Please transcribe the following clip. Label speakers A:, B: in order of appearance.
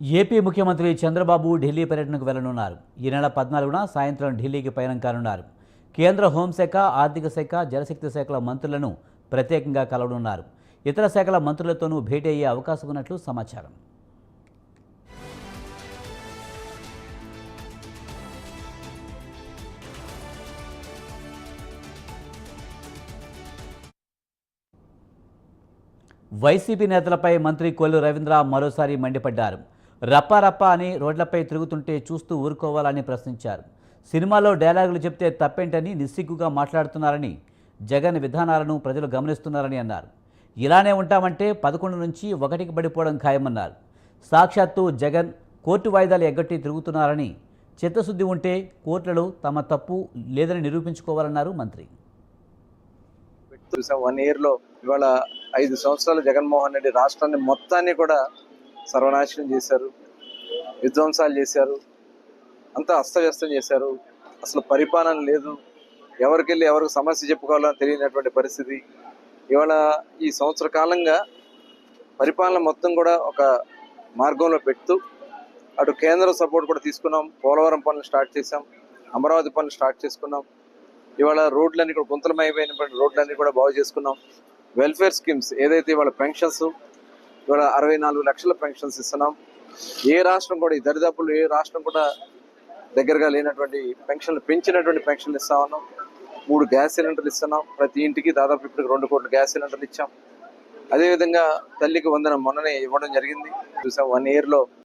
A: AP ముఖ్యమంత్రి చంద్రబాబు ఢిల్లీ పర్యటనకు వెళ్లనున్నారు. ఈ నెల 14న సాయంత్రం ఢిల్లీకి పయనం కానున్నారు. కేంద్ర హోంశాఖ, ఆర్థిక శాఖ, జలశక్తి శాఖల మంత్రులను ప్రత్యేకంగా కలవనున్నారు. ఇతర శాఖల మంత్రులతోనూ భేటీ అయ్యే అవకాశం ఉన్నట్లు సమాచారం. వైసీపీ నేతలపై మంత్రి కొల్లు రవీంద్ర మరోసారి మండిపడ్డారు. రప్పారప్ప అని రోడ్లపై తిరుగుతుంటే చూస్తూ ఊరుకోవాలని ప్రశ్నించారు. సినిమాలో డైలాగులు చెప్తే తప్పేంటని నిస్సిగ్గుగా మాట్లాడుతున్నారని, జగన్ విధానాలను ప్రజలు గమనిస్తున్నారని అన్నారు. ఇలానే ఉంటామంటే 11 నుంచి 1కి పడిపోవడం ఖాయమన్నారు. సాక్షాత్తు జగన్ కోర్టు వాయిదాలు ఎగ్గొట్టి తిరుగుతున్నారని, చిత్తశుద్ధి ఉంటే కోర్టులలో తమ తప్పు లేదని నిరూపించుకోవాలన్నారు మంత్రి.
B: చూసాం 1 ఇయర్ లో ఇవాళ 5 సంవత్సరాలు జగన్మోహన్ రెడ్డి రాష్ట్రాన్ని మొత్తాన్ని కూడా సర్వనాశనం చేశారు, విధ్వంసాలు చేశారు, అంతా అస్తవ్యస్తం చేశారు. అసలు పరిపాలన లేదు, ఎవరికి సమస్య చెప్పుకోవాలో తెలియనటువంటి పరిస్థితి. ఇవాళ ఈ సంవత్సర కాలంగా పరిపాలన మొత్తం కూడా ఒక మార్గంలో పెడుతూ అటు కేంద్ర సపోర్ట్ కూడా తీసుకున్నాం. పోలవరం పనులు స్టార్ట్ చేసాం, అమరావతి పనులు స్టార్ట్ చేసుకున్నాం. ఇవాళ రోడ్లన్నీ కూడా గుంతలమైపోయినటువంటి రోడ్లన్నీ కూడా బాగు చేసుకున్నాం. వెల్ఫేర్ స్కీమ్స్ ఏదైతే ఇవాళ పెన్షన్స్, ఇవాళ 64 లక్షల పెన్షన్స్ ఇస్తున్నాం. ఏ రాష్ట్రం కూడా, ఈ దరిదాపులు ఏ రాష్ట్రం కూడా దగ్గరగా లేనటువంటి పెన్షన్లు, పెంచినటువంటి పెన్షన్లు ఇస్తా ఉన్నాం. 3 గ్యాస్ సిలిండర్లు ఇస్తున్నాం. ప్రతి ఇంటికి దాదాపు ఇప్పటికి 2 కోట్ల గ్యాస్ సిలిండర్లు ఇచ్చాం. అదేవిధంగా తల్లికి వందనం మొన్ననే ఇవ్వడం జరిగింది. చూసాం 1 ఇయర్ లో